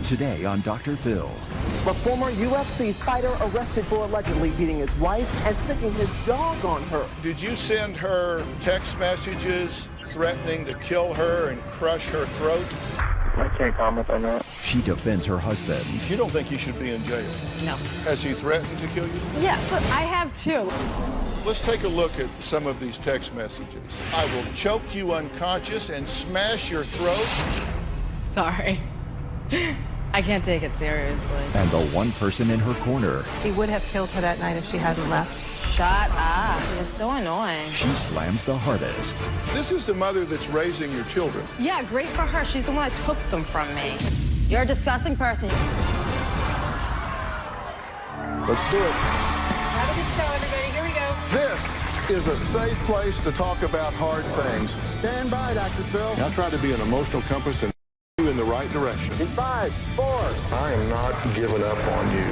today on Dr. Phil. The former UFC fighter arrested for allegedly beating his wife and sicking his dog on her. Did you send her text messages threatening to kill her and crush her throat? I can't comment on that. She defends her husband. You don't think he should be in jail? No. Has he threatened to kill you? Yeah, but I have too. Let's take a look at some of these text messages. I will choke you unconscious and smash your throat. Sorry. I can't take it seriously. And the one person in her corner. He would have killed her that night if she hadn't left. Shut up. You're so annoying. She slams the hardest. This is the mother that's raising your children. Yeah, great for her. She's the one that took them from me. You're a disgusting person. Let's do it. Have a good show, everybody. Here we go. This is a safe place to talk about hard things. Stand by, Dr. Phil. Now try to be an emotional compass and you in the right direction. In 5, 4. I am not giving up on you.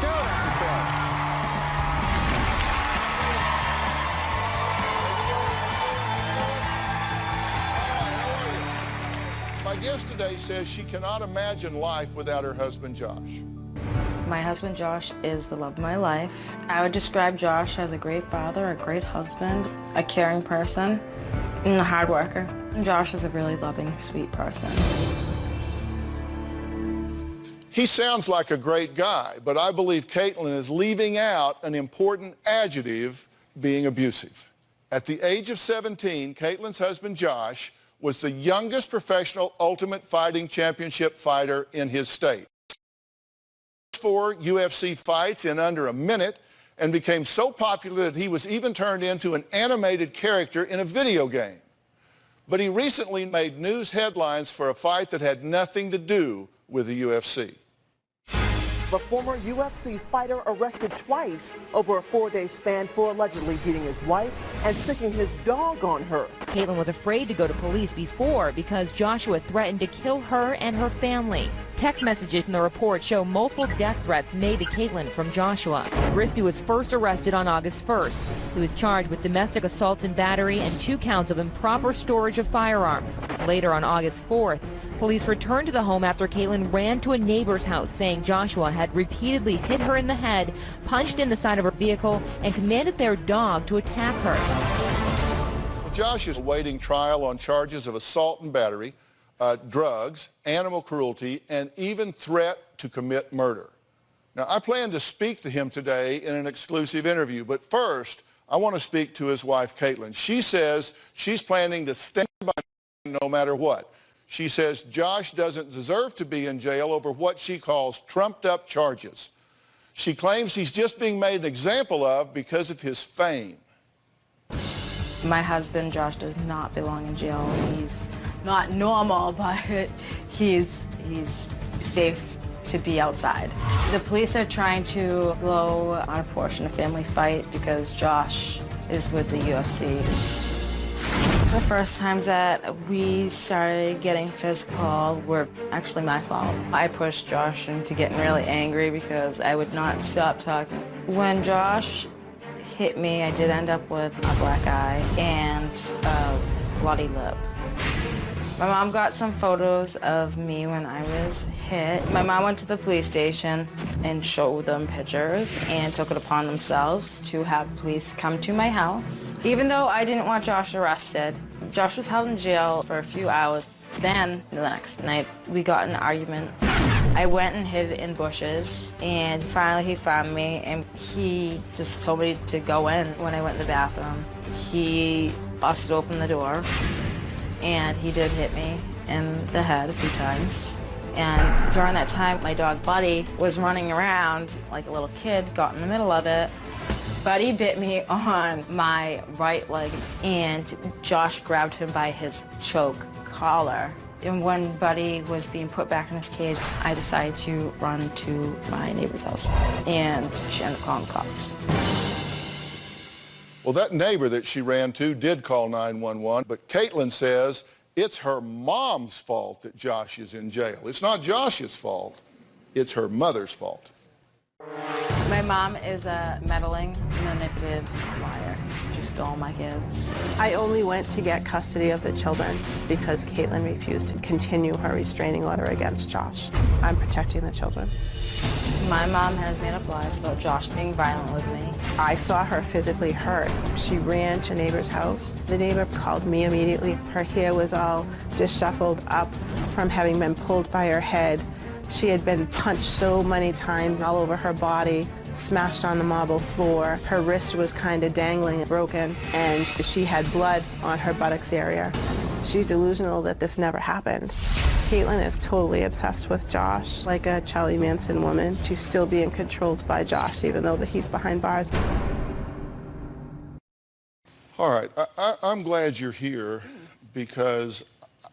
Go, Dr. Phil. My guest today says she cannot imagine life without her husband, Josh. My husband Josh is the love of my life. I would describe Josh as a great father, a great husband, a caring person, and a hard worker. And Josh is a really loving, sweet person. He sounds like a great guy, but I believe Caitlin is leaving out an important adjective, being abusive. At the age of 17, Caitlin's husband Josh was the youngest professional Ultimate Fighting Championship fighter in his state. 4 UFC fights in under a minute and became so popular that he was even turned into an animated character in a video game. But he recently made news headlines for a fight that had nothing to do with the UFC. The former UFC fighter arrested twice over a 4-day span for allegedly beating his wife and sicking his dog on her. Caitlin was afraid to go to police before because Joshua threatened to kill her and her family. Text messages in the report show multiple death threats made to Caitlin from Joshua. Grisby was first arrested on August 1st. He was charged with domestic assault and battery and 2 counts of improper storage of firearms. Later on August 4th, police returned to the home after Caitlin ran to a neighbor's house saying Joshua had repeatedly hit her in the head, punched in the side of her vehicle, and commanded their dog to attack her. Well, Josh is awaiting trial on charges of assault and battery, drugs, animal cruelty, and even threat to commit murder. Now, I plan to speak to him today in an exclusive interview, but first, I want to speak to his wife, Caitlin. She says she's planning to stand by him no matter what. She says Josh doesn't deserve to be in jail over what she calls trumped-up charges. She claims he's just being made an example of because of his fame. My husband Josh does not belong in jail. He's not normal, but he's safe to be outside. The police are trying to blow on a portion of family fight because Josh is with the UFC. The first times that we started getting physical were actually my fault. I pushed Josh into getting really angry because I would not stop talking. When Josh hit me, I did end up with a black eye and a bloody lip. My mom got some photos of me when I was hit. My mom went to the police station and showed them pictures and took it upon themselves to have police come to my house. Even though I didn't want Josh arrested, Josh was held in jail for a few hours. Then, the next night, we got in an argument. I went and hid in bushes, and finally he found me, and he just told me to go in. When I went in the bathroom, he busted open the door. And he did hit me in the head a few times. And during that time, my dog Buddy was running around like a little kid, got in the middle of it. Buddy bit me on my right leg, and Josh grabbed him by his choke collar. And when Buddy was being put back in his cage, I decided to run to my neighbor's house, and she ended up calling the cops. Well, that neighbor that she ran to did call 911, but Caitlin says it's her mom's fault that Josh is in jail. It's not Josh's fault, it's her mother's fault. My mom is a meddling, manipulative liar. She stole my kids. I only went to get custody of the children because Caitlin refused to continue her restraining order against Josh. I'm protecting the children. My mom has made up lies about Josh being violent with me. I saw her physically hurt. She ran to neighbor's house. The neighbor called me immediately. Her hair was all disheveled up from having been pulled by her head. She had been punched so many times all over her body, smashed on the marble floor. Her wrist was kind of dangling, broken, and she had blood on her buttocks area. She's delusional that this never happened. Caitlin is totally obsessed with Josh, like a Charlie Manson woman. She's still being controlled by Josh, even though he's behind bars. All right, I'm glad you're here because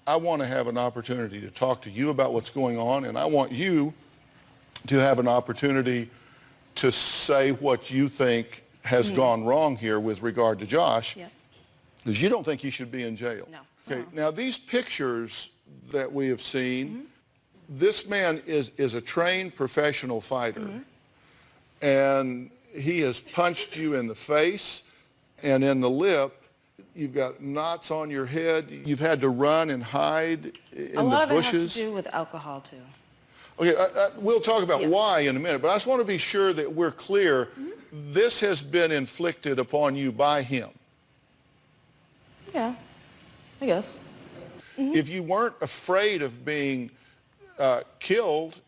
I want to have an opportunity to talk to you about what's going on, and I want you to have an opportunity to say what you think has gone wrong here with regard to Josh, because you don't think he should be in jail. No. Okay, now these pictures that we have seen, this man is a trained professional fighter, and he has punched you in the face and in the lip. You've got knots on your head. You've had to run and hide in the bushes. A lot of it has to do with alcohol, too. Okay, we'll talk about why in a minute, but I just want to be sure that we're clear. This has been inflicted upon you by him. Yeah, I guess. If you weren't afraid of being killed,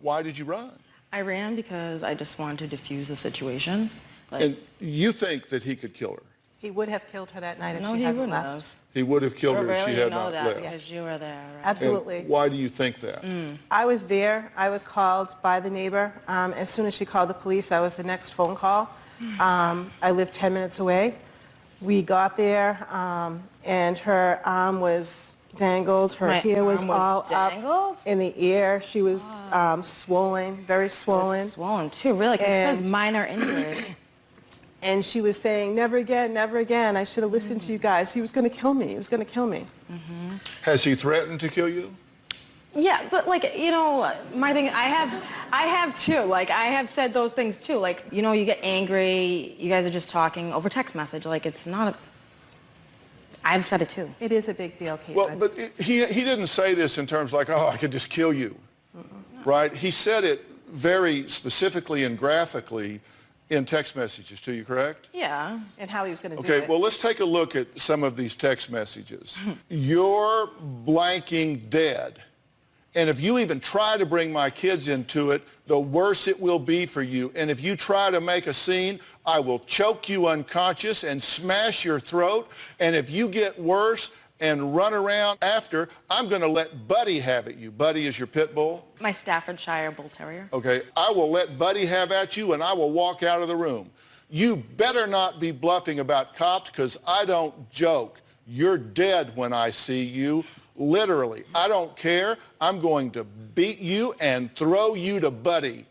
why did you run? I ran because I just wanted to defuse the situation. And you think that he could kill her? He would have killed her that night if No, she he hadn't wouldn't left. have. He would have killed her if she had know not that left. because you were there, right? Absolutely. And why do you think that? I was there. I was called by the neighbor. As soon as she called the police, I was the next phone call. I lived 10 minutes away. We got there, and her arm was dangled. Her hair was all dangled? up in the air. She was swollen, very swollen. Swollen, too, really, because it says minor injury. And she was saying, never again, never again. I should have listened to you guys. He was going to kill me. He was going to kill me. Has he threatened to kill you? Yeah, but like, you know, my thing, I have too. Like, I have said those things too. Like, you know, you get angry, you guys are just talking over text message. Like, it's not a, I've said it too. It is a big deal, Caitlin. Well, but he didn't say this in terms like, oh, I could just kill you, right? He said it very specifically and graphically in text messages to you, correct? Yeah. And how he was going to do it. Okay, well, let's take a look at some of these text messages. You're blanking dead. And if you even try to bring my kids into it, the worse it will be for you. And if you try to make a scene, I will choke you unconscious and smash your throat. And if you get worse and run around after, I'm going to let Buddy have at you. Buddy is your pit bull? My Staffordshire Bull Terrier. Okay, I will let Buddy have at you, and I will walk out of the room. You better not be bluffing about cops, because I don't joke. You're dead when I see you, literally. I don't care. I'm going to beat you and throw you to Buddy.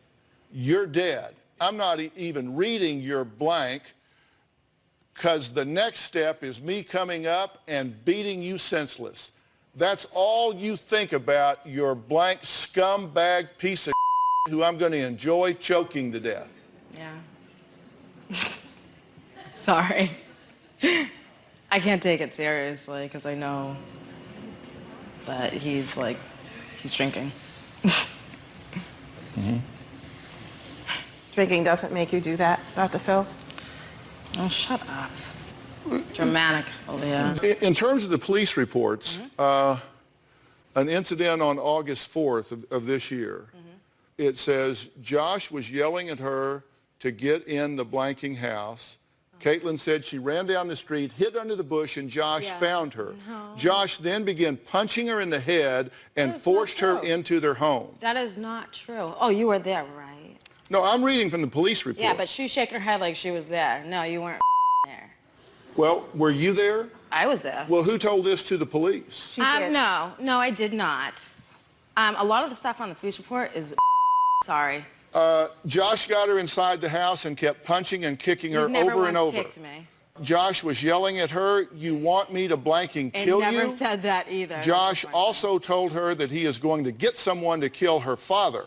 You're dead. I'm not even reading your blank, because the next step is me coming up and beating you senseless. That's all you think about, your blank scumbag piece of who I'm going to enjoy choking to death. Yeah. Sorry. I can't take it seriously because I know that he's drinking. Drinking doesn't make you do that, Dr. Phil? Oh, shut up. Dramatic over here. In terms of the police reports, an incident on August 4th of this year, it says Josh was yelling at her to get in the blanking house. Caitlin said she ran down the street, hid under the bush, and Josh found her. Josh then began punching her in the head and forced her into their home. That is not true. Oh, you were there, right? No, I'm reading from the police report. Yeah, but she was shaking her head like she was there. No, you weren't there. Well, were you there? I was there. Well, who told this to the police? She did. No, I did not. A lot of the stuff on the police report is sorry. Josh got her inside the house and kept punching and kicking her over and over. Kicked me. Josh was yelling at her, "You want me to blanking kill you?" It never said that either. Josh also told her that he is going to get someone to kill her father.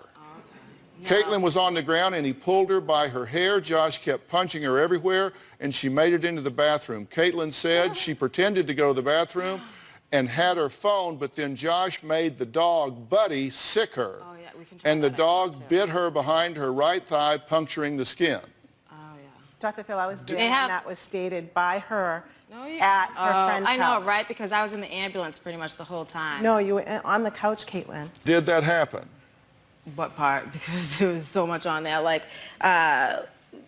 Caitlin was on the ground and he pulled her by her hair. Josh kept punching her everywhere and she made it into the bathroom. Caitlin said she pretended to go to the bathroom and had her phone, but then Josh made the dog, Buddy, sick her. Oh, yeah, we can and the dog bit her behind her right thigh, puncturing the skin. Oh, yeah. Dr. Phil, I was there and that was stated by her at her friend's I know, house. right? Because I was in the ambulance pretty much the whole time. No, you were on the couch, Caitlin. Did that happen? What part? Because there was so much on there. Like,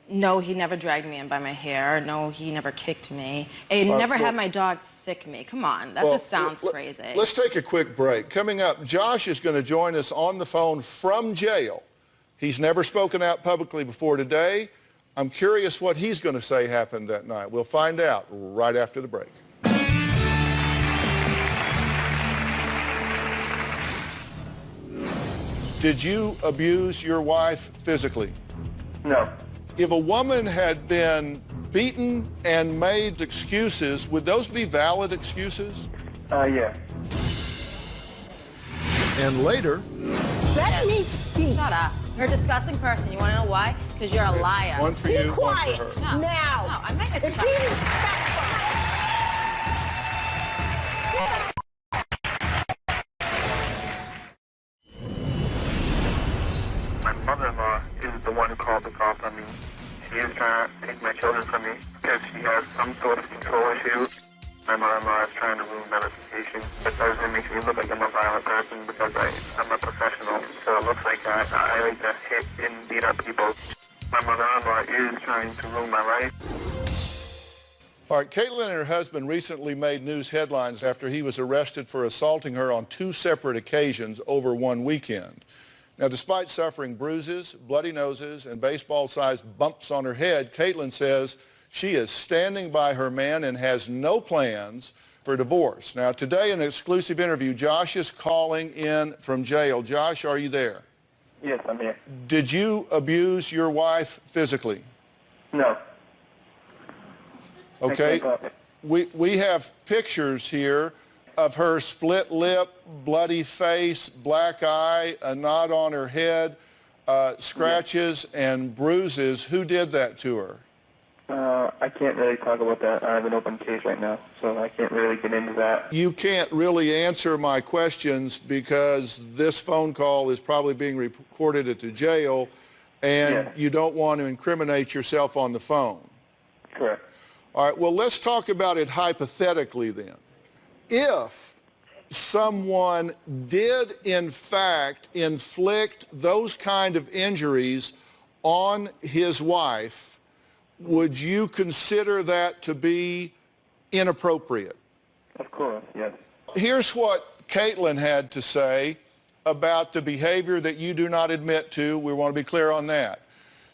no, he never dragged me in by my hair. No, he never kicked me. And never had my dog sick me. Come on, that just sounds crazy. Let's take a quick break. Coming up, Josh is going to join us on the phone from jail. He's never spoken out publicly before today. I'm curious what he's going to say happened that night. We'll find out right after the break. Did you abuse your wife physically? No. If a woman had been beaten and made excuses, would those be valid excuses? Yeah. And later... Let me speak. Shut up. You're a disgusting person. You want to know why? Because you're a liar. One for Be you, quiet one for her. now. No, I'm not And be respectful. My mother-in-law is the one who called the cops on me. She is trying to take my children from me because she has some sort of control issue. My mother-in-law is trying to ruin my reputation. It doesn't make me look like I'm a violent person because I'm a professional. So it looks like I like to hit and beat up people. My mother-in-law is trying to ruin my life. All right, Caitlin and her husband recently made news headlines after he was arrested for assaulting her on 2 separate occasions over one weekend. Now, despite suffering bruises, bloody noses, and baseball-sized bumps on her head, Caitlin says she is standing by her man and has no plans for divorce. Now, today, in an exclusive interview, Josh is calling in from jail. Josh, are you there? Yes, I'm here. Did you abuse your wife physically? No. Okay. We have pictures here of her split lip, bloody face, black eye, a knot on her head, scratches and bruises. Who did that to her? I can't really talk about that. I have an open case right now, so I can't really get into that. You can't really answer my questions because this phone call is probably being recorded at the jail, and you don't want to incriminate yourself on the phone. Correct. All right, well, let's talk about it hypothetically then. If someone did, in fact, inflict those kind of injuries on his wife, would you consider that to be inappropriate? Of course, yes. Here's what Caitlin had to say about the behavior that you do not admit to. We want to be clear on that.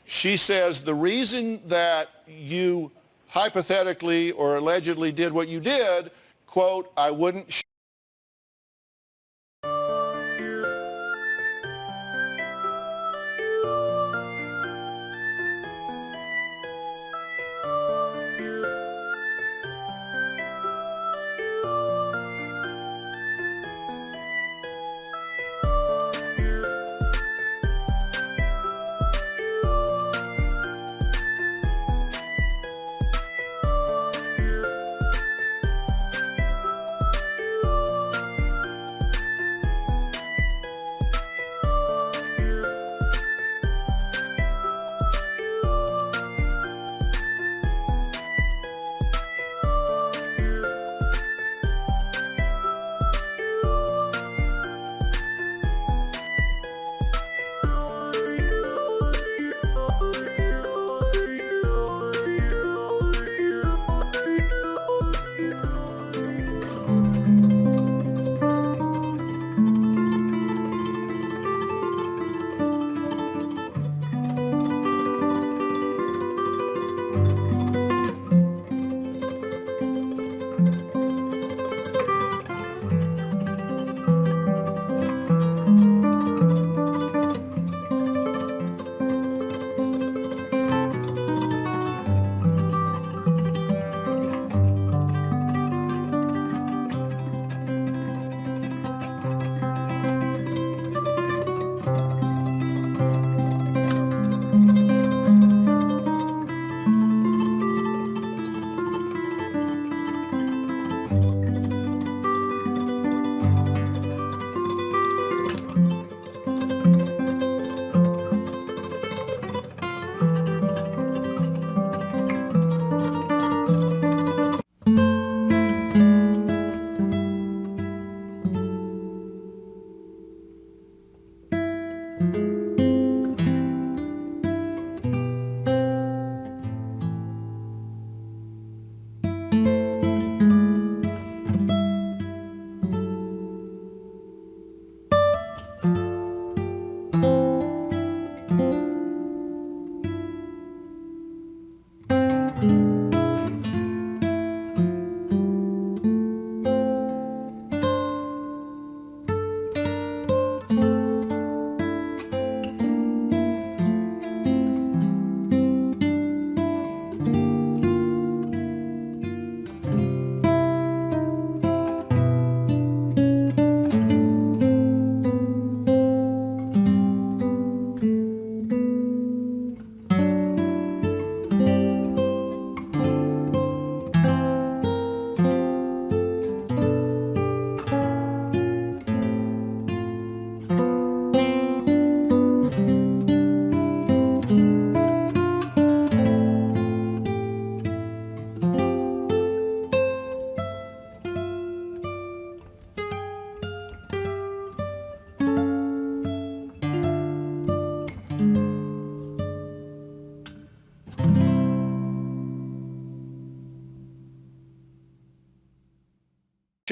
She says the reason that you hypothetically or allegedly did what you did, quote, I wouldn't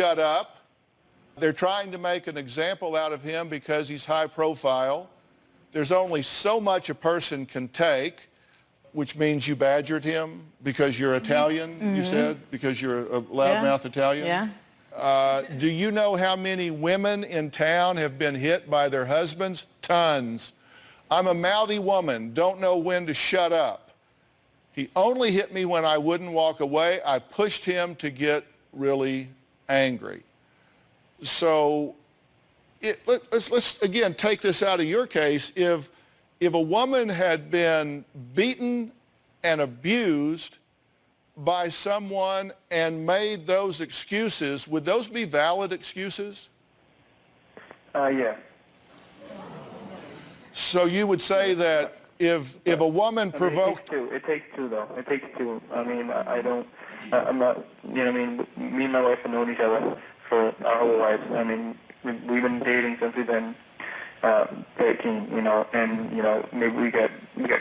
shut up. They're trying to make an example out of him because he's high profile. There's only so much a person can take, which means you badgered him because you're Italian, you said, because you're a loudmouth Italian? Yeah. Do you know how many women in town have been hit by their husbands? Tons. I'm a mouthy woman, don't know when to shut up. He only hit me when I wouldn't walk away. I pushed him to get really angry. So let's again take this out of your case. If a woman had been beaten and abused by someone and made those excuses, would those be valid excuses? Yeah. So you would say that if a woman provoked... It takes two, though. It takes two. I mean, I'm not, you know what I mean? Me and my wife have known each other for our whole lives. I mean, we've been dating since we've been 13, you know, and, you know, maybe we got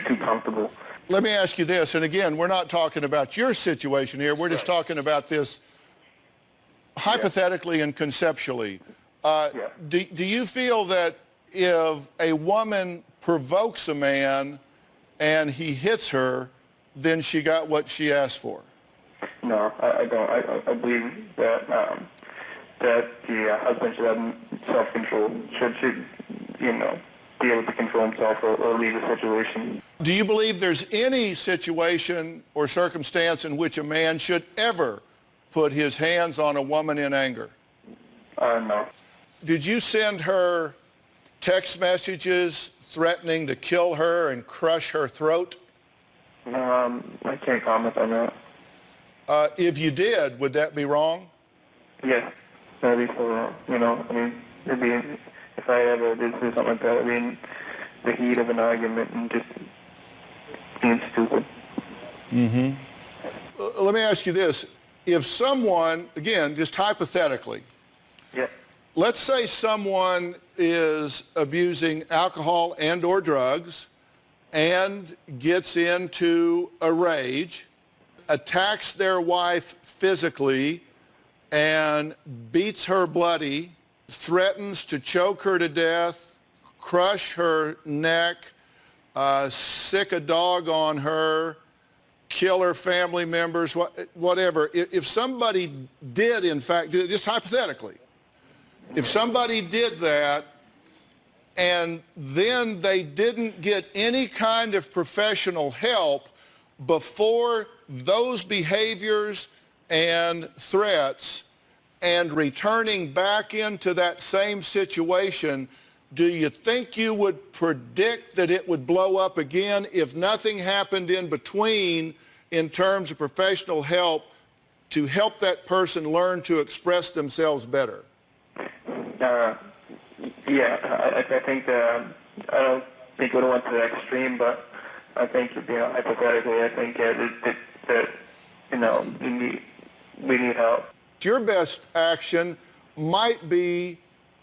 too comfortable. Let me ask you this, and again, we're not talking about your situation here. We're just talking about this hypothetically and conceptually. Do you feel that if a woman provokes a man and he hits her, then she got what she asked for? No, I don't. I believe that that the husband should have self-control, should you know, be able to control himself or leave the situation. Do you believe there's any situation or circumstance in which a man should ever put his hands on a woman in anger? No. Did you send her text messages threatening to kill her and crush her throat? I can't comment on that. If you did, would that be wrong? Yes, that'd be so wrong. You know, I mean, it'd be, if I ever did do something like that, it'd be in the heat of an argument and just being stupid. Let me ask you this. If someone, again, just hypothetically, let's say someone is abusing alcohol and or drugs and gets into a rage, attacks their wife physically and beats her bloody, threatens to choke her to death, crush her neck, sick a dog on her, kill her family members, whatever. If somebody did, in fact, just hypothetically, if somebody did that and then they didn't get any kind of professional help before those behaviors and threats and returning back into that same situation, do you think you would predict that it would blow up again if nothing happened in between in terms of professional help to help that person learn to express themselves better? I think I don't think we went to the extreme, but I think, you know, hypothetically, I think that you know, we need help. Your best action might be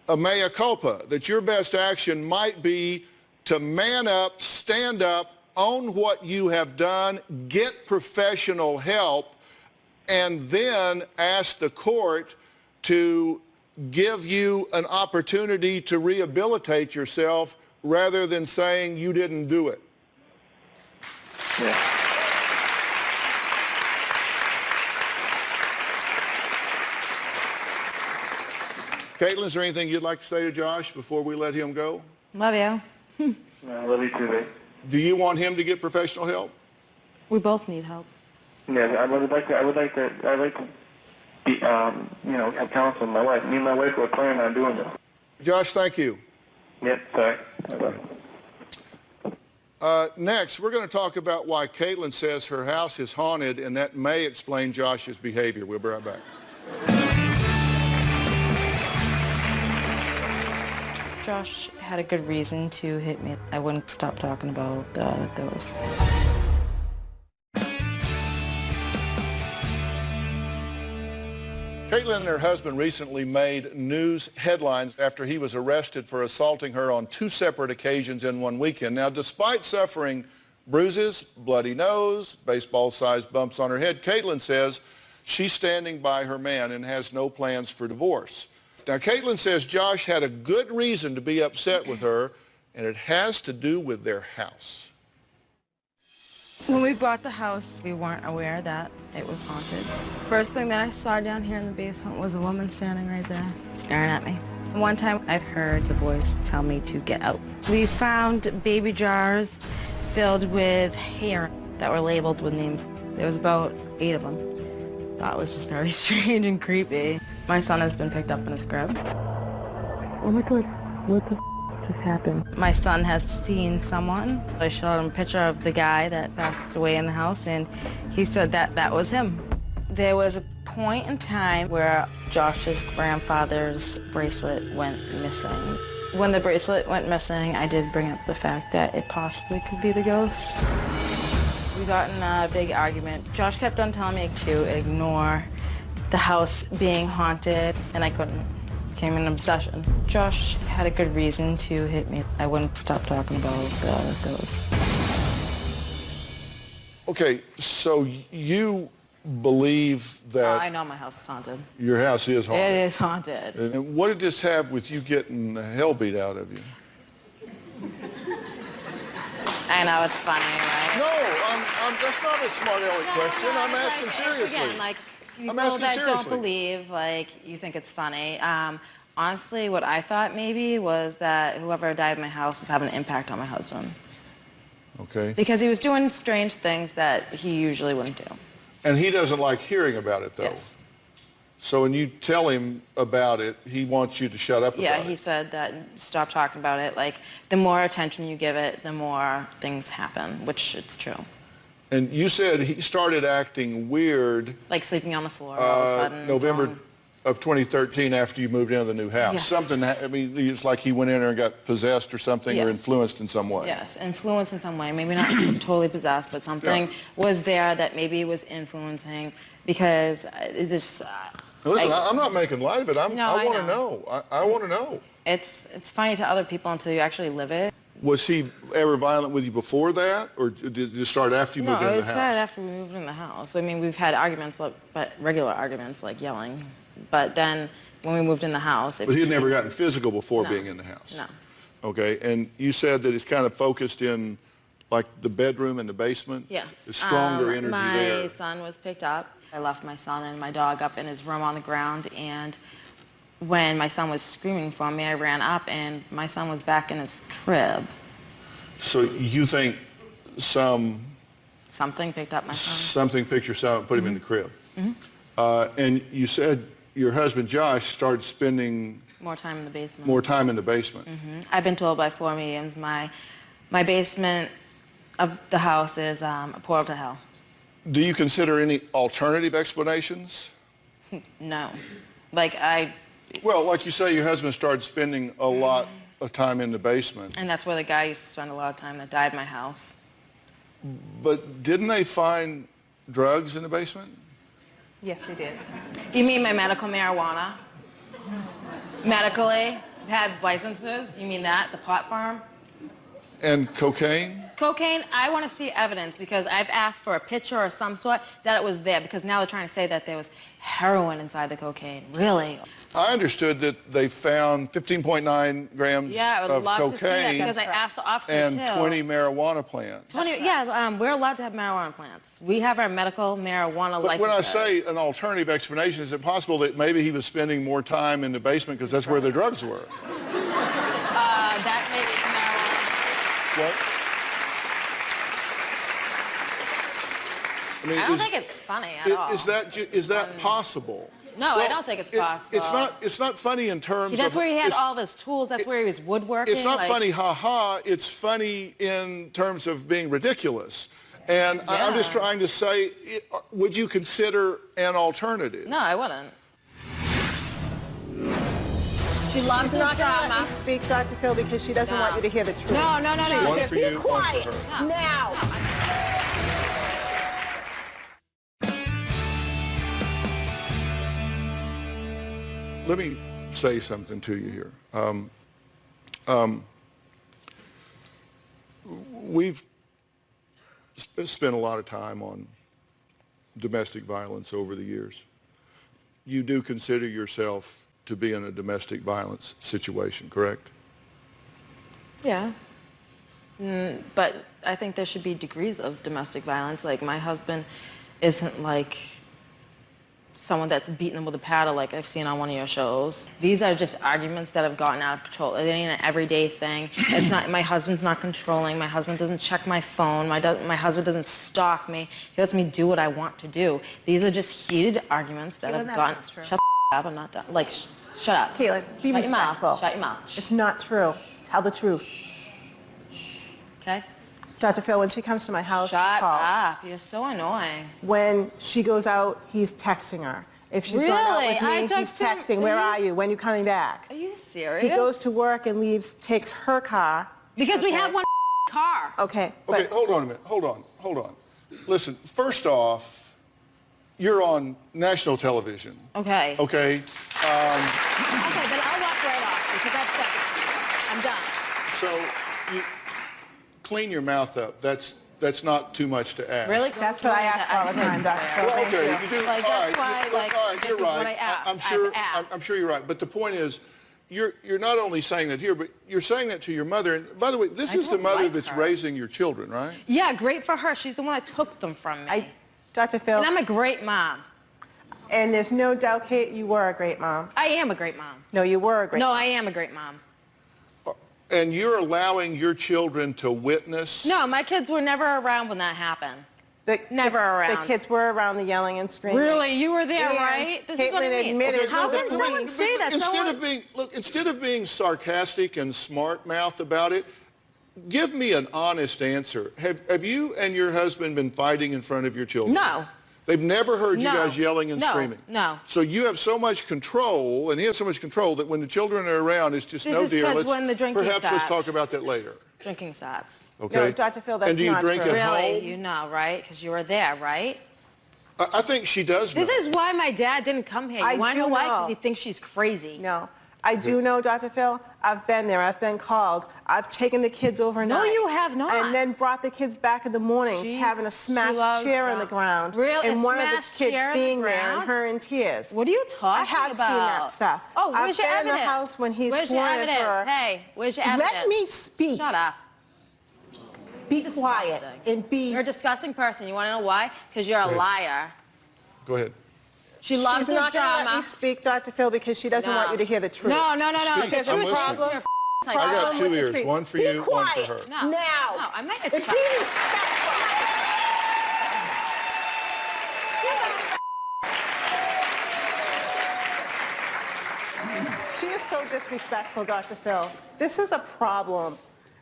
a mea culpa, that your best action might be to man up, stand up, own what you have done, get professional help, and then ask the court to give you an opportunity to rehabilitate yourself rather than saying you didn't do it. Caitlin, is there anything you'd like to say to Josh before we let him go? Love you. I love you too, babe. Do you want him to get professional help? We both need help. Yeah, I would like to be, you know, have counsel with my wife. Me and my wife were planning on doing this. Josh, thank you. Yep, sorry. Next, we're going to talk about why Caitlin says her house is haunted, and that may explain Josh's behavior. We'll be right back. Josh had a good reason to hit me. I wouldn't stop talking about those. Caitlin and her husband recently made news headlines after he was arrested for assaulting her on 2 separate occasions in one weekend. Now, despite suffering bruises, bloody nose, baseball-sized bumps on her head, Caitlin says She's standing by her man and has no plans for divorce. Now, Caitlin says Josh had a good reason to be upset with her, and it has to do with their house. When we bought the house, we weren't aware that it was haunted. First thing that I saw down here in the basement was a woman standing right there, staring at me. One time, I'd heard the voice tell me to get out. We found baby jars filled with hair that were labeled with names. There was about 8 of them. Thought it was just very strange and creepy. My son has been picked up in his crib. Oh my God, what the just happened? My son has seen someone. I showed him a picture of the guy that passed away in the house, and he said that that was him. There was a point in time where Josh's grandfather's bracelet went missing. When the bracelet went missing, I did bring up the fact that it possibly could be the ghost. We got in a big argument. Josh kept on telling me to ignore the house being haunted, and I couldn't. It became an obsession. Josh had a good reason to hit me. I wouldn't stop talking about the ghost. Okay, so you believe that I know my house is haunted. your house is haunted. It is haunted. And what did this have with you getting the hell beat out of you? I know, it's funny, right? No, that's not a smart aleck question. I'm asking like, seriously. Again, like, people I'm asking that seriously. don't believe, like, you think it's funny. Honestly, what I thought maybe was that whoever died in my house was having an impact on my husband. Okay. Because he was doing strange things that he usually wouldn't do. And he doesn't like hearing about it, though. Yes. So when you tell him about it, he wants you to shut up Yeah, about it. he said that stop talking about it. Like, the more attention you give it, the more things happen, which it's true. And you said he started acting weird Like sleeping on the floor all of a sudden. November of 2013 after you moved into the new house. Yes. Something, I mean, it's like he went in there and got possessed or something, or Yes. influenced in some way. Yes, influenced in some way. Maybe not totally possessed, but something was there that maybe was influencing because it just... Now listen, I'm not making light of it. I want to know. know. I want to know. It's funny to other people until you actually live it. Was he ever violent with you before that, or did it start after you moved into the No, it house? started after we moved in the house. I mean, we've had arguments, but regular arguments, like yelling. But then when we moved in the house... But he had never gotten physical before No. being in the house? No. Okay, and you said that it's kind of focused in, like, the bedroom and the basement? Yes. There's stronger energy there. My son was picked up. I left my son and my dog up in his room on the ground, and when my son was screaming for me, I ran up, and my son was back in his crib. So you think Something picked up my son. something picked your son and put him in the crib? And you said your husband, Josh, started spending More time in the basement. more time in the basement. I've been told by 4 mediums my basement of the house is a portal to hell. Do you consider any alternative explanations? No. Well, like you say, your husband started spending a lot of time in the basement. And that's where the guy used to spend a lot of time that died in my house. But didn't they find drugs in the basement? Yes, they did. You mean my medical marijuana? Medically? Had licenses? You mean that? The pot farm? And cocaine? Cocaine, I want to see evidence because I've asked for a picture or some sort that it was there because now they're trying to say that there was heroin inside the cocaine. Really? I understood that they found 15.9 grams Yeah, I would of love cocaine to see that because I asked the officer and too. 20 marijuana plants. We're allowed to have marijuana plants. We have our medical marijuana But licenses. when I say an alternative explanation, is it possible that maybe he was spending more time in the basement because that's where the drugs were? That makes marijuana... What? I mean, I don't think it's funny at all. Is that possible? No, I don't think it's possible. It's not funny in terms That's of... where he had all of his tools. That's where he was woodworking. It's not funny, ha-ha. It's funny in terms of being ridiculous. And I'm just trying to say, would you consider an alternative? No, I wouldn't. She loves She's the not going to let drama. me speak, Dr. Phil, because she doesn't want you to hear the truth. No. One for you, Be one quiet for her. now. Let me say something to you here. We've spent a lot of time on domestic violence over the years. You do consider yourself to be in a domestic violence situation, correct? Yeah. But I think there should be degrees of domestic violence. Like, my husband isn't like someone that's beating them with a paddle like I've seen on one of your shows. These are just arguments that have gotten out of control. It ain't an everyday thing. It's not, my husband's not controlling. My husband doesn't check my phone. My husband doesn't stalk me. He lets me do what I want to do. These are just heated arguments that have gotten... Shut the up, I'm not done. Like, shut up. Caitlin, be Shut your mouth. respectful. Shut your mouth. It's not true. Tell the truth. Okay? Dr. Phil, when she comes to my house, Shut calls. up. You're so annoying. When she goes out, he's texting her. If she's going out with Really? me, he's text him. texting, where are you? When are you coming back? Are you serious? He goes to work and leaves, takes her car. Because we have one car. Okay. Okay, but hold on a minute. Hold on. Listen, first off, you're on national television. Okay. Okay? Okay, then I'll walk right off because I'm done. So you clean your mouth up. That's not too much to ask. Really? That's what I ask all the time, Dr. Phil. Well, Thank okay, you. you do. Like, all that's right, why, like, all right, this you're is right. what I asked. I'm sure. I've asked. I'm sure you're right. But the point is, you're not only saying that here, but you're saying that to your mother. And by the way, this is the don't mother like that's her. raising your children, right? Yeah, great for her. She's the one that took them from me. Dr. Phil, And I'm a great mom. and there's no doubt, Kate, you were a great mom. I am a great mom. No, you were a great No, mom. I am a great mom. And you're allowing your children to witness. No, my kids were never around when that happened. Never The around. kids were around the yelling and screaming. Really? You were there, And right? This is what I Caitlin mean. admitted How to the can someone police. say that? Instead of being sarcastic and smart-mouthed about it, give me an honest answer. Have you and your husband been fighting in front of your children? No. They've never heard you No. guys yelling and No. screaming? No. So you have so much control, and he has so much control, that when the children are around, it's just, This no, is dear, 'cause when the drinking perhaps let's starts. talk about that later. Drinking starts. Okay? No, Dr. Phil, that's And do you not drink true. at Really? home? You know, right? Because you were there, right? I think she does know. This is why my dad didn't come here. I You want to know do why? know. Because he thinks she's crazy. No. I do know, Dr. Phil. I've been there. I've been called. I've taken the kids overnight. No, you have not. And then brought the kids back in the morning, having a She smashed loves chair on the that. ground. Really? And A one of the smashed kids chair on the being there ground? and her in tears. What are you talking I have about? seen that stuff. Oh, I've where's your been in evidence? the house when he's Where's your sworn at evidence? her. Hey, where's your evidence? Let me speak. Shut up. Be quiet Disgusting. and be... You're a disgusting person. You want to know why? Because you're a liar. Go ahead. She loves She's the not going to drama. let me speak, Dr. Phil, because she doesn't want you to hear the truth. No. Speak. Because I'm the listening. truth, you're a I got psychopath. two ears, one for you, Be one for quiet. her. No. Now. No, I'm not your And be child. respectful. She is so disrespectful, Dr. Phil. This is a problem.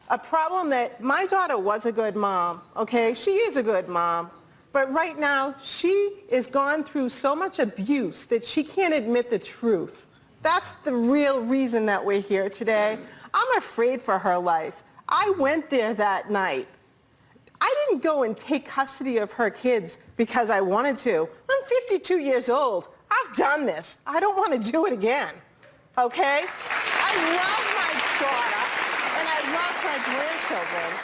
A problem that my daughter was a good mom, okay? She is a good mom. But right now, she is gone through so much abuse that she can't admit the truth. That's the real reason that we're here today. I'm afraid for her life. I went there that night. I didn't go and take custody of her kids because I wanted to. I'm 52 years old. I've done this. I don't want to do it again. Okay? I love my daughter and I love her grandchildren.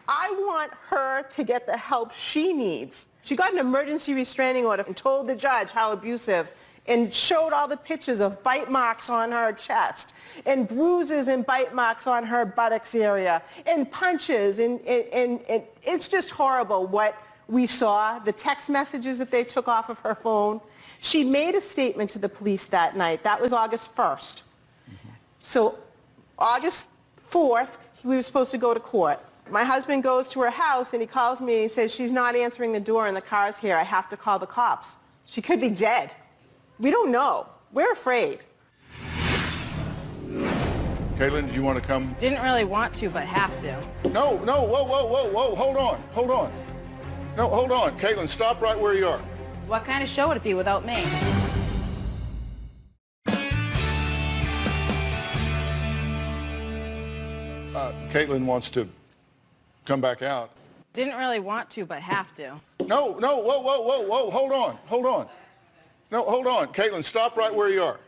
I want her to get the help she needs. She got an emergency restraining order and told the judge how abusive and showed all the pictures of bite marks on her chest and bruises and bite marks on her buttocks area and punches and it's just horrible what we saw, the text messages that they took off of her phone. She made a statement to the police that night. That was August 1st. So August 4th, we were supposed to go to court. My husband goes to her house and he calls me and he says, she's not answering the door and the car's here. I have to call the cops. She could be dead. We don't know. We're afraid. Caitlin, do you want to come? Didn't really want to, but have to. No, whoa, hold on. No, hold on. Caitlin, stop right where you are. What kind of show would it be without me? Caitlin wants to come back out. Didn't really want to, but have to. No, whoa, hold on. No, hold on. Caitlin, stop right where you are.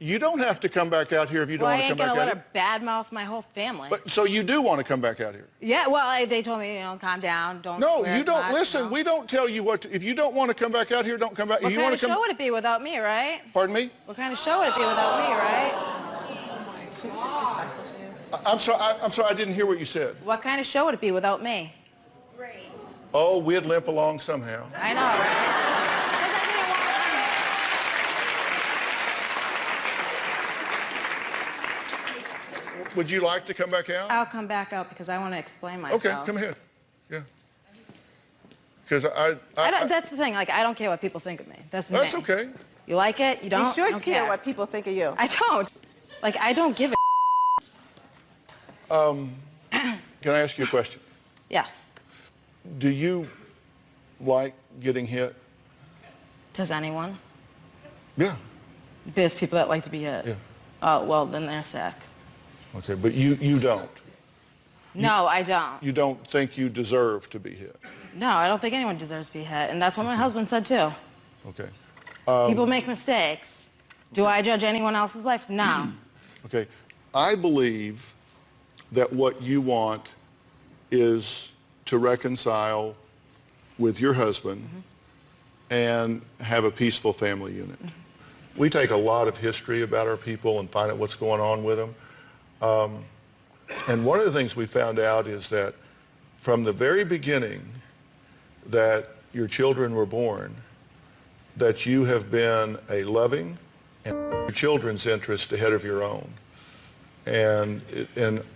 You don't have to come back out here if you don't want to come back out Well, I here. ain't gonna let her badmouth my whole family. But, so you do want to come back out here? Yeah, well, they told me, calm down, don't. No, wear you as don't. much, Listen, we don't tell you what to, if you don't want to come back out here, don't come back. What you kind want of to come, show would it be without me, right? Pardon me? What kind of show would it be without me, right? I'm sorry, I didn't hear what you said. What kind of show would it be without me? Oh, we'd limp along somehow. I know, right? Would you like to come back out? I'll come back out because I want to explain myself. Okay, come ahead. Yeah. Because that's the thing. Like, I don't care what people think of me. That's the that's thing. okay. You like it? You don't? You I should don't care what people think of you. I don't. Like, I don't give a Can I ask you a question? Yeah. Do you like getting hit? Does anyone? Yeah. There's people that like to be hit. Yeah. Oh, well, then they're sick. Okay, but you don't. No, I don't. You don't think you deserve to be hit. No, I don't think anyone deserves to be hit. And that's what my husband said, too. Okay. People make mistakes. Do I judge anyone else's life? No. Okay. I believe that what you want is to reconcile with your husband and have a peaceful family unit. We take a lot of history about our people and find out what's going on with them. And one of the things we found out is that from the very beginning that your children were born, that you have been a loving and your children's interest ahead of your own. And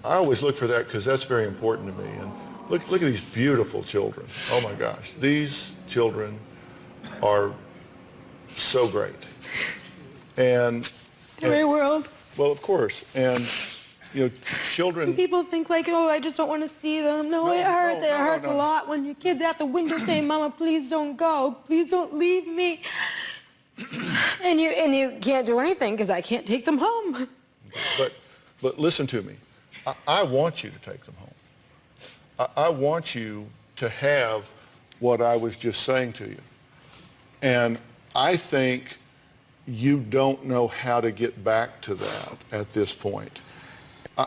I always look for that because that's very important to me. And look at these beautiful children. Oh my gosh, these children are so great. And The real world. well, of course, and children. People think like, oh, I just don't want to see them. No, it hurts. It hurts a lot when your kid's at the window saying, Mama, please don't go. Please don't leave me. And you can't do anything because I can't take them home. But listen to me. I want you to take them home. I want you to have what I was just saying to you. And I think you don't know how to get back to that at this point.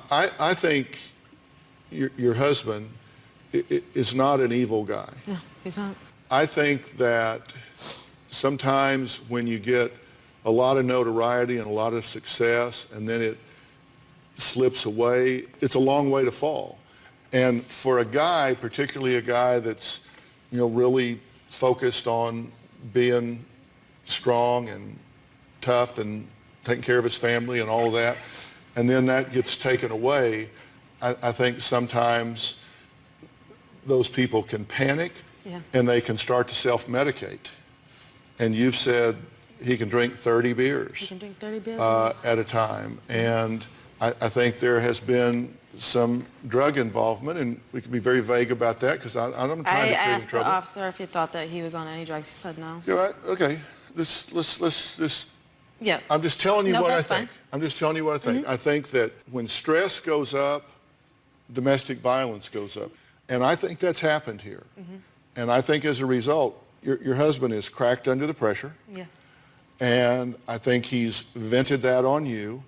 I think your husband is not an evil guy. No, he's not. I think that sometimes when you get a lot of notoriety and a lot of success and then it slips away, it's a long way to fall. And for a guy, particularly a guy that's, really focused on being strong and tough and taking care of his family and all of that, and then that gets taken away, I think sometimes those people can panic and they can start to self-medicate. And you've said he can drink 30 beers. He can drink 30 beers at a time. And I think there has been some drug involvement, and we can be very vague about that because I'm trying to create asked trouble. the officer if he thought that he was on any drugs. He said no. You're right. Okay. Let's Yeah. I'm just telling you No, what I that's think. fine. I'm just telling you what I think. I think that when stress goes up, domestic violence goes up. And I think that's happened here. And I think as a result, your husband is cracked under the pressure. Yeah. And I think he's vented that on you.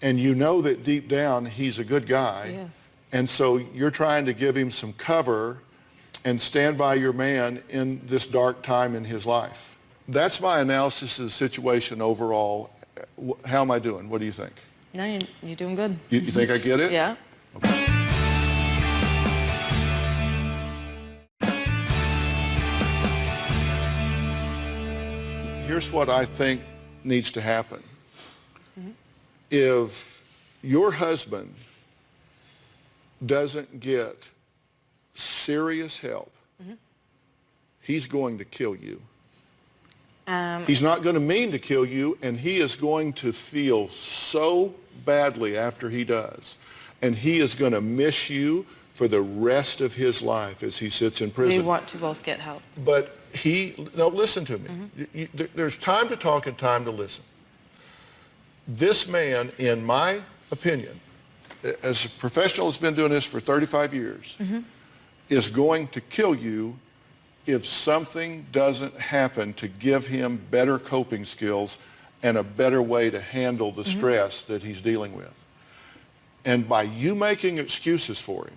And you know that deep down he's a good guy. Yes. And so you're trying to give him some cover and stand by your man in this dark time in his life. That's my analysis of the situation overall. How am I doing? What do you think? No, you're doing good. You think I get it? Yeah. Okay. Here's what I think needs to happen. If your husband doesn't get serious help, he's going to kill you. He's not going to mean to kill you, and he is going to feel so badly after he does. And he is going to miss you for the rest of his life as he sits in prison. We want to both get help. But listen to me. There's time to talk and time to listen. This man, in my opinion, as a professional that's been doing this for 35 years, is going to kill you if something doesn't happen to give him better coping skills and a better way to handle the stress that he's dealing with. And by you making excuses for him,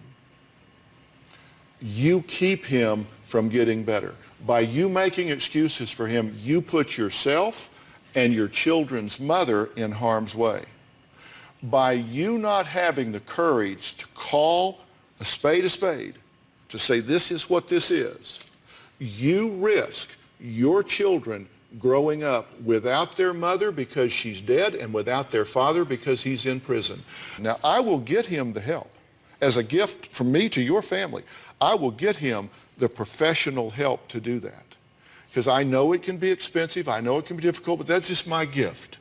you keep him from getting better. By you making excuses for him, you put yourself and your children's mother in harm's way. By you not having the courage to call a spade, to say this is what this is, you risk your children growing up without their mother because she's dead and without their father because he's in prison. Now, I will get him the help. As a gift from me to your family, I will get him the professional help to do that. Because I know it can be expensive, I know it can be difficult, but that's just my gift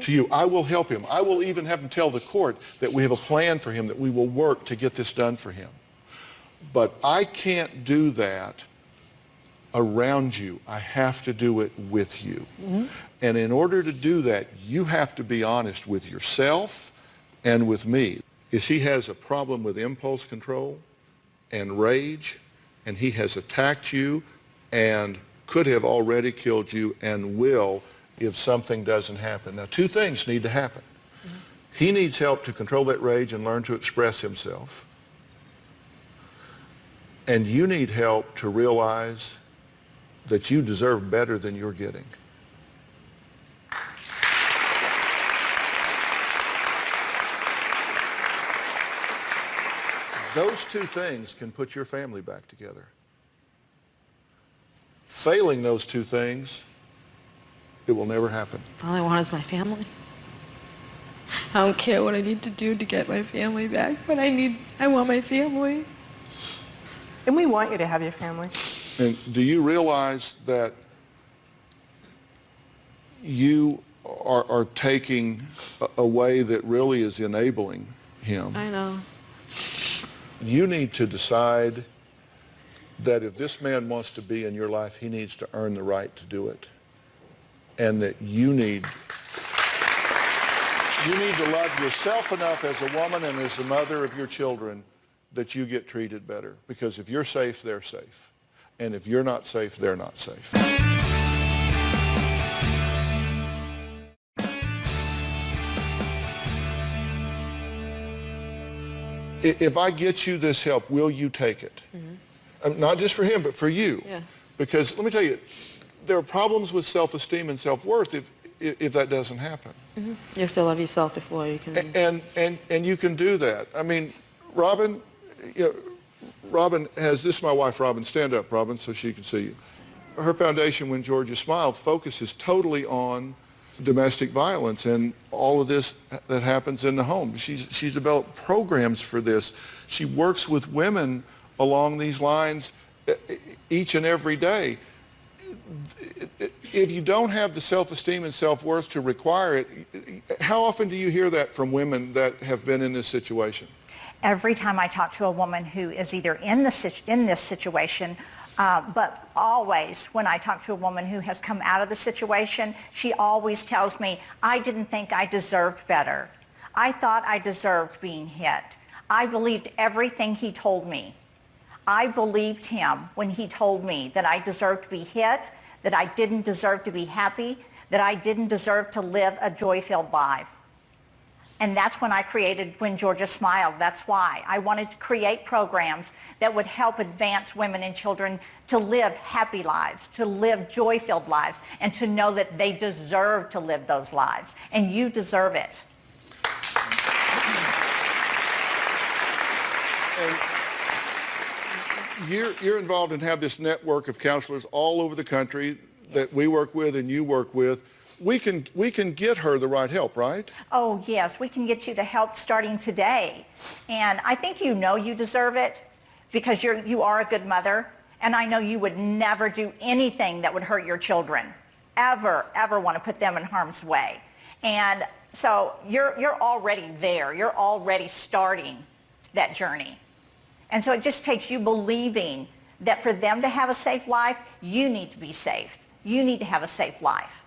to you. I will help him. I will even have him tell the court that we have a plan for him, that we will work to get this done for him. But I can't do that around you. I have to do it with you. And in order to do that, you have to be honest with yourself and with me. If he has a problem with impulse control and rage, and he has attacked you and could have already killed you and will if something doesn't happen. Now, two things need to happen. He needs help to control that rage and learn to express himself. And you need help to realize that you deserve better than you're getting. Those two things can put your family back together. Failing those two things, it will never happen. All I want is my family. I don't care what I need to do to get my family back, but I want my family. And we want you to have your family. And do you realize that you are taking a way that really is enabling him? I know. You need to decide that if this man wants to be in your life, he needs to earn the right to do it. And that you need to love yourself enough as a woman and as a mother of your children that you get treated better. Because if you're safe, they're safe. And if you're not safe, they're not safe. If I get you this help, will you take it? Not just for him, but for you. Yeah. Because let me tell you, there are problems with self-esteem and self-worth if that doesn't happen. You have to love yourself before you can... And you can do that. I mean, Robin, Robin has, this is my wife, Robin. Stand up, Robin, so she can see you. Her foundation, When Georgia Smiled, focuses totally on domestic violence and all of this that happens in the home. She's developed programs for this. She works with women along these lines each and every day. If you don't have the self-esteem and self-worth to require it, how often do you hear that from women that have been in this situation? Every time I talk to a woman who is either in this situation, but always when I talk to a woman who has come out of the situation, she always tells me, I didn't think I deserved better. I thought I deserved being hit. I believed everything he told me. I believed him when he told me that I deserved to be hit, that I didn't deserve to be happy, that I didn't deserve to live a joy-filled life. And that's when I created When Georgia Smiled. That's why I wanted to create programs that would help advance women and children to live happy lives, to live joy-filled lives, and to know that they deserve to live those lives. And you deserve it. And you're involved and have this network of counselors all over the country that we work with and you work with. We can get her the right help, right? Oh, yes. We can get you the help starting today. And I think you know you deserve it because you are a good mother. And I know you would never do anything that would hurt your children, ever want to put them in harm's way. And so you're already there. You're already starting that journey. And so it just takes you believing that for them to have a safe life, you need to be safe. You need to have a safe life.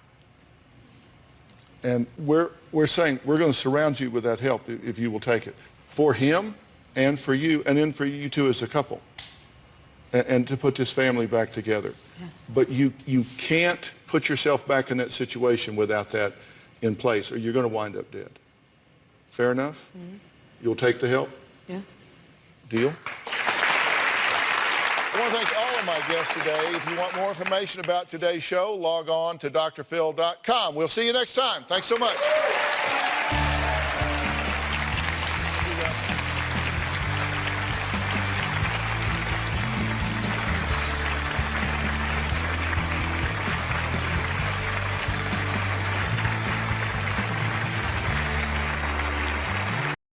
And we're saying we're going to surround you with that help if you will take it. For him and for you, and then for you two as a couple. And to put this family back together. Yeah. But you can't put yourself back in that situation without that in place or you're going to wind up dead. Fair enough? Mm-hmm. You'll take the help? Yeah. Deal? I want to thank all of my guests today. If you want more information about today's show, log on to drphil.com. We'll see you next time. Thanks so much.